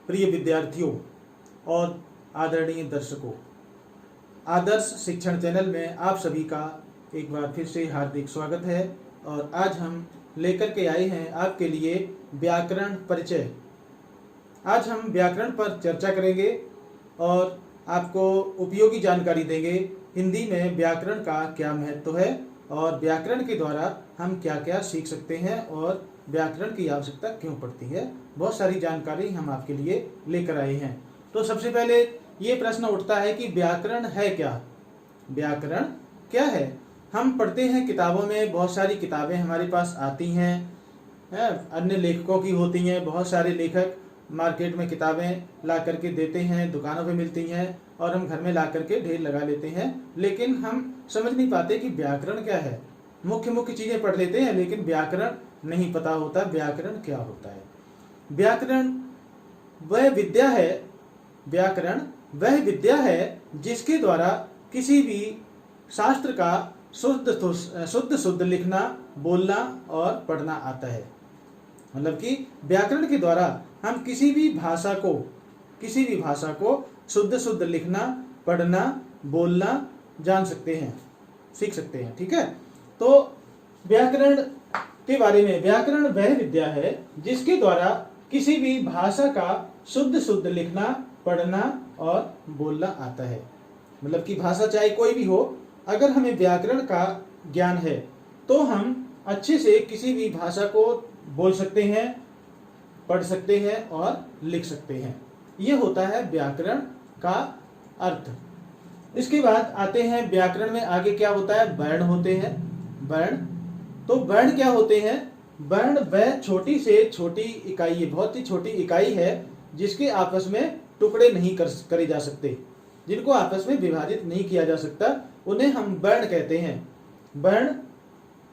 प्रिय विद्यार्थियों और आदरणीय दर्शकों, आदर्श शिक्षण चैनल में आप सभी का एक बार फिर से हार्दिक स्वागत है। और आज हम लेकर के आए हैं आपके लिए व्याकरण परिचय। आज हम व्याकरण पर चर्चा करेंगे और आपको उपयोगी जानकारी देंगे। हिंदी में व्याकरण का क्या महत्व है और व्याकरण के द्वारा हम क्या क्या सीख सकते हैं और व्याकरण की आवश्यकता क्यों पड़ती है। बहुत सारी जानकारी हम आपके लिए लेकर आए हैं। तो सबसे पहले ये प्रश्न उठता है कि व्याकरण है क्या? व्याकरण क्या है? हम पढ़ते हैं किताबों में, बहुत सारी किताबें हमारे पास आती हैं, अन्य लेखकों की होती हैं। बहुत सारे लेखक मार्केट में किताबें ला करके देते हैं, दुकानों पे मिलती हैं और हम घर में ला करके ढेर लगा लेते हैं, लेकिन हम समझ नहीं पाते कि व्याकरण क्या है। मुख्य मुख्य चीजें पढ़ लेते हैं लेकिन व्याकरण नहीं पता होता व्याकरण क्या होता है। व्याकरण वह विद्या है, व्याकरण वह विद्या है जिसके द्वारा किसी भी शास्त्र का शुद्ध लिखना, बोलना और पढ़ना आता है। मतलब कि व्याकरण के द्वारा हम किसी भी भाषा को शुद्ध लिखना, पढ़ना, बोलना जान सकते हैं, सीख सकते हैं। ठीक है। तो व्याकरण के बारे में, व्याकरण वह विद्या है जिसके द्वारा किसी भी भाषा का शुद्ध लिखना, पढ़ना और बोलना आता है। मतलब कि भाषा चाहे कोई भी हो, अगर हमें व्याकरण का ज्ञान है तो हम अच्छे से किसी भी भाषा को बोल सकते हैं, पढ़ सकते हैं और लिख सकते हैं। यह होता है व्याकरण का अर्थ। इसके बाद आते हैं व्याकरण में आगे क्या होता है? वर्ण होते हैं। वर्ण, तो वर्ण क्या होते हैं? वर्ण वह छोटी से छोटी इकाई है, बहुत ही छोटी इकाई है जिसके आपस में टुकड़े नहीं करे जा सकते, जिनको आपस में विभाजित नहीं किया जा सकता, उन्हें हम वर्ण कहते हैं। वर्ण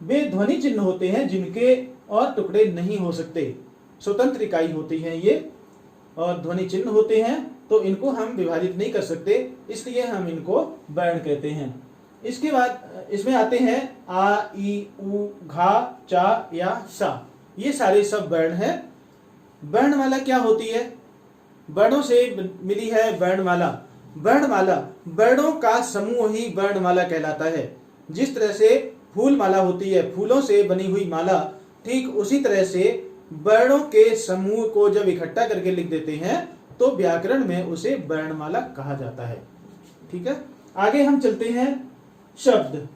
वे ध्वनि चिन्ह होते हैं जिनके और टुकड़े नहीं हो सकते, स्वतंत्र इकाई होती हैं ये, और ध्वनि चिन्ह होते हैं तो इनको हम विभाजित नहीं कर सकते, इसलिए हम इनको वर्ण कहते हैं। इसके बाद इसमें आते हैं आ, ई, उ, घा, चा या सा। ये सारे सब वर्ण हैं। वर्णमाला क्या होती है? वर्णों से मिली है वर्णमाला। वर्णमाला वर्णों का समूह ही वर्णमाला कहलाता है। जिस तरह से फूल माला होती है, फूलों से बनी हुई माला, ठीक उसी तरह से वर्णों के समूह को जब इकट्ठा करके लिख देते हैं तो व्याकरण में उसे वर्णमाला कहा जाता है। ठीक है। आगे हम चलते हैं। शब्द।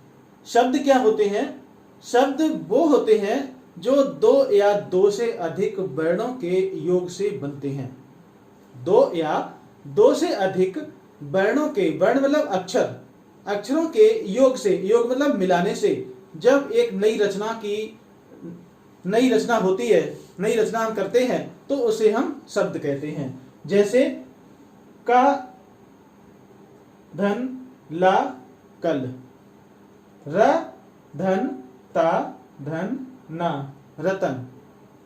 शब्द क्या होते हैं? शब्द वो होते हैं जो दो या दो से अधिक वर्णों के योग से बनते हैं। दो या दो से अधिक वर्णों के, वर्ण मतलब अक्षर, अक्षरों के योग से, योग मतलब मिलाने से जब एक नई रचना होती है, नई रचना हम करते हैं तो उसे हम शब्द कहते हैं। जैसे का, धन, ला, कल, र, धन, ता, धन, ना, रतन।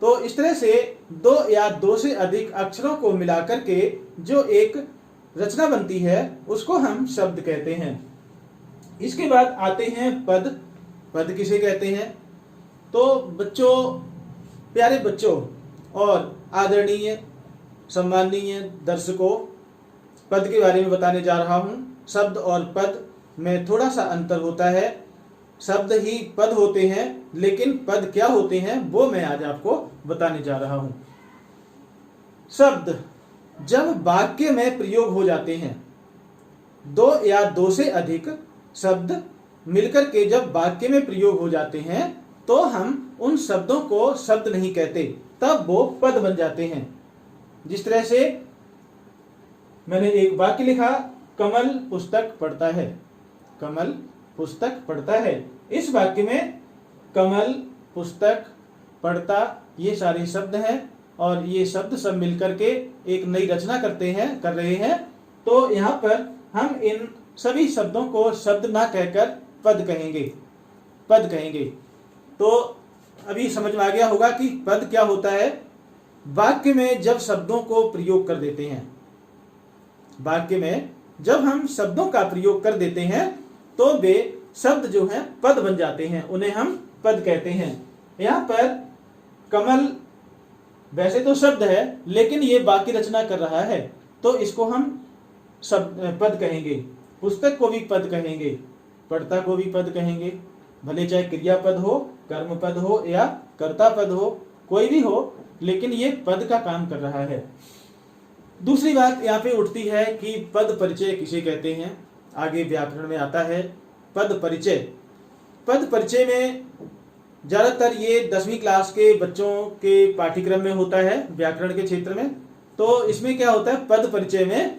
तो इस तरह से दो या दो से अधिक अक्षरों को मिलाकर के जो एक रचना बनती है उसको हम शब्द कहते हैं। इसके बाद आते हैं पद। पद किसे कहते हैं? तो बच्चों, प्यारे बच्चों और आदरणीय सम्माननीय दर्शकों, पद के बारे में बताने जा रहा हूं। शब्द और पद में थोड़ा सा अंतर होता है। शब्द ही पद होते हैं, लेकिन पद क्या होते हैं वो मैं आज आपको बताने जा रहा हूं। शब्द जब वाक्य में प्रयोग हो जाते हैं, दो या दो से अधिक शब्द मिलकर के जब वाक्य में प्रयोग हो जाते हैं तो हम उन शब्दों को शब्द नहीं कहते, तब वो पद बन जाते हैं। जिस तरह से मैंने एक वाक्य लिखा, कमल पुस्तक पढ़ता है। कमल पुस्तक पढ़ता है। इस वाक्य में कमल, पुस्तक, पढ़ता ये सारे शब्द हैं और ये शब्द सब मिलकर के एक नई रचना कर रहे हैं। तो यहाँ पर हम इन सभी शब्दों को शब्द ना कहकर पद कहेंगे। तो अभी समझ में आ गया होगा कि पद क्या होता है। वाक्य में जब शब्दों को प्रयोग कर देते हैं, वाक्य में जब हम शब्दों का प्रयोग कर देते हैं तो वे शब्द जो हैं पद बन जाते हैं, उन्हें हम पद कहते हैं। यहाँ पर कमल वैसे तो शब्द है लेकिन ये वाक्य रचना कर रहा है, तो इसको हम पद कहेंगे। पुस्तक को भी पद कहेंगे, पढ़ता को भी पद कहेंगे, भले चाहे क्रियापद हो, कर्म पद हो या कर्ता पद हो, कोई भी हो, लेकिन ये पद का काम कर रहा है। दूसरी बात यहाँ पे उठती है कि पद परिचय किसे कहते हैं। आगे व्याकरण में आता है पद परिचय। पद परिचय में ज्यादातर ये 10वीं क्लास के बच्चों के पाठ्यक्रम में होता है, व्याकरण के क्षेत्र में। तो इसमें क्या होता है, पद परिचय में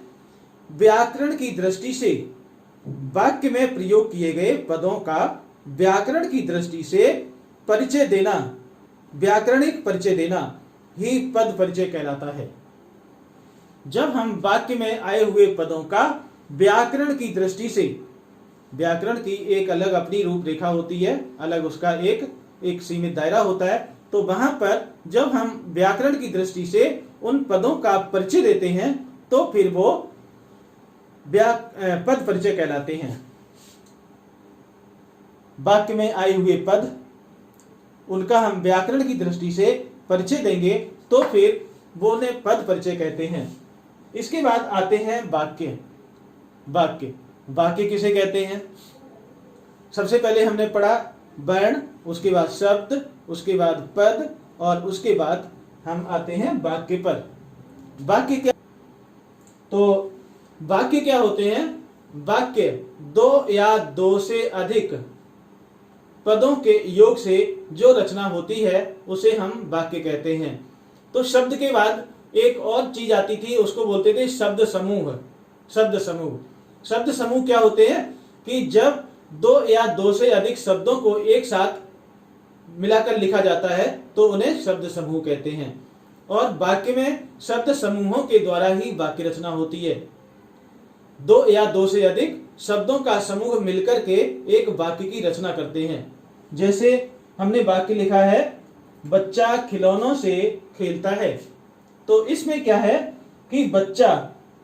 व्याकरण की दृष्टि से वाक्य में प्रयोग किए गए पदों का व्याकरण की दृष्टि से परिचय देना, व्याकरणिक परिचय देना ही पद परिचय कहलाता है। जब हम वाक्य में आए हुए पदों का व्याकरण की दृष्टि से, व्याकरण की एक अलग अपनी रूपरेखा होती है, अलग उसका एक सीमित दायरा होता है, तो वहां पर जब हम व्याकरण की दृष्टि से उन पदों का परिचय देते हैं तो फिर वो पद परिचय कहलाते हैं। वाक्य में आए हुए पद, उनका हम व्याकरण की दृष्टि से परिचय देंगे तो फिर वो उन्हें पद परिचय कहते हैं। इसके बाद आते हैं वाक्य। वाक्य वाक्य किसे कहते हैं? सबसे पहले हमने पढ़ा वर्ण, उसके बाद शब्द, उसके बाद पद और उसके बाद हम आते हैं वाक्य पर। वाक्य क्या? तो वाक्य क्या होते हैं? वाक्य दो या दो से अधिक पदों के योग से जो रचना होती है उसे हम वाक्य कहते हैं। तो शब्द के बाद एक और चीज आती थी, उसको बोलते थे शब्द समूह। शब्द समूह, शब्द समूह क्या होते हैं कि जब दो या दो से अधिक शब्दों को एक साथ मिलाकर लिखा जाता है तो उन्हें शब्द समूह कहते हैं। और वाक्य में शब्द समूहों के द्वारा ही वाक्य रचना होती है। दो या दो से अधिक शब्दों का समूह मिलकर के एक वाक्य की रचना करते हैं। जैसे हमने वाक्य लिखा है बच्चा खिलौनों से खेलता है, तो इसमें क्या है कि बच्चा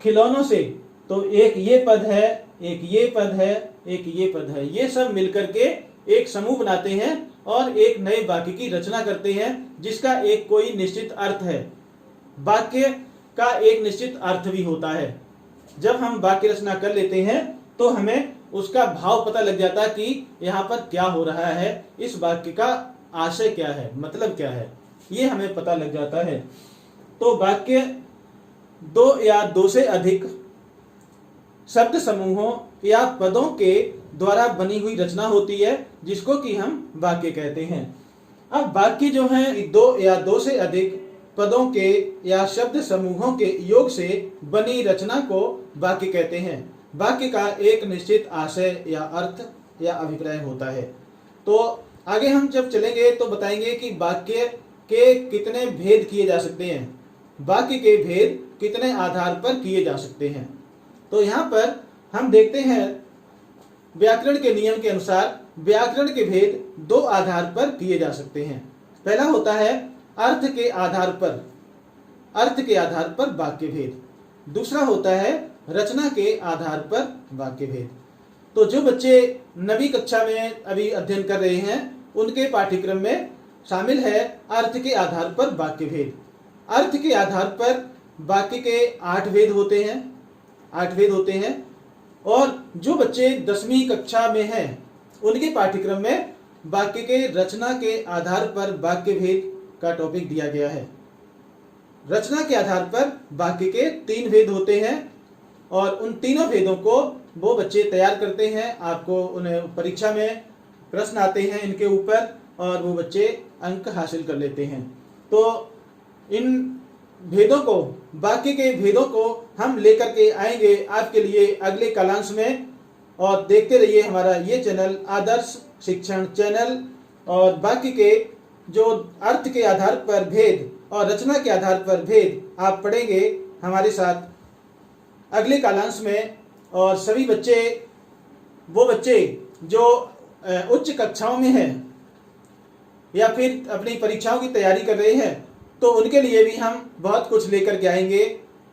खिलौनों से, तो एक ये पद है, एक ये पद है, एक ये पद है, ये सब मिलकर के एक समूह बनाते हैं और एक नए वाक्य की रचना करते हैं जिसका एक कोई निश्चित अर्थ है। वाक्य का एक निश्चित अर्थ भी होता है। जब हम वाक्य रचना कर लेते हैं तो हमें उसका भाव पता लग जाता है कि यहाँ पर क्या हो रहा है, इस वाक्य का आशय क्या है, मतलब क्या है, ये हमें पता लग जाता है। तो वाक्य दो या दो से अधिक शब्द समूहों या पदों के द्वारा बनी हुई रचना होती है जिसको कि हम वाक्य कहते हैं। अब वाक्य जो है दो या दो से अधिक पदों के या शब्द समूहों के योग से बनी रचना को वाक्य कहते हैं। वाक्य का एक निश्चित आशय या अर्थ या अभिप्राय होता है। तो आगे हम जब चलेंगे तो बताएंगे कि वाक्य के कितने भेद किए जा सकते हैं, वाक्य के भेद कितने आधार पर किए जा सकते हैं। तो यहाँ पर हम देखते हैं व्याकरण के नियम के अनुसार व्याकरण के भेद दो आधार पर किए जा सकते हैं। पहला होता है अर्थ के आधार पर, अर्थ के आधार पर वाक्य भेद। दूसरा होता है रचना के आधार पर वाक्य भेद। तो जो बच्चे 9वीं कक्षा में अभी अध्ययन कर रहे हैं उनके पाठ्यक्रम में शामिल है अर्थ के आधार पर वाक्य भेद। अर्थ के आधार पर वाक्य के 8 भेद होते हैं, 8 भेद होते हैं। और जो बच्चे 10वीं कक्षा में हैं उनके पाठ्यक्रम में वाक्य के रचना के आधार पर वाक्य भेद का टॉपिक दिया गया है। रचना के आधार पर वाक्य के 3 भेद होते हैं और उन तीनों भेदों को वो बच्चे तैयार करते हैं। आपको उन्हें परीक्षा में प्रश्न आते हैं इनके ऊपर और वो बच्चे अंक हासिल कर लेते हैं। तो इन भेदों को, वाक्य के भेदों को हम लेकर के आएंगे आपके लिए अगले कालांश में। और देखते रहिए हमारा ये चैनल आदर्श शिक्षण चैनल। और वाक्य के जो अर्थ के आधार पर भेद और रचना के आधार पर भेद आप पढ़ेंगे हमारे साथ अगले कालांश में। और सभी बच्चे, वो बच्चे जो उच्च कक्षाओं में हैं या फिर अपनी परीक्षाओं की तैयारी कर रहे हैं, तो उनके लिए भी हम बहुत कुछ लेकर के आएंगे।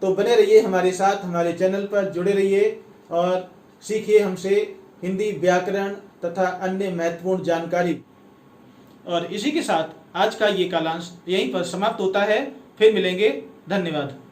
तो बने रहिए हमारे साथ, हमारे चैनल पर जुड़े रहिए और सीखिए हमसे हिंदी व्याकरण तथा अन्य महत्वपूर्ण जानकारी। और इसी के साथ आज का ये कालांश यहीं पर समाप्त होता है। फिर मिलेंगे। धन्यवाद।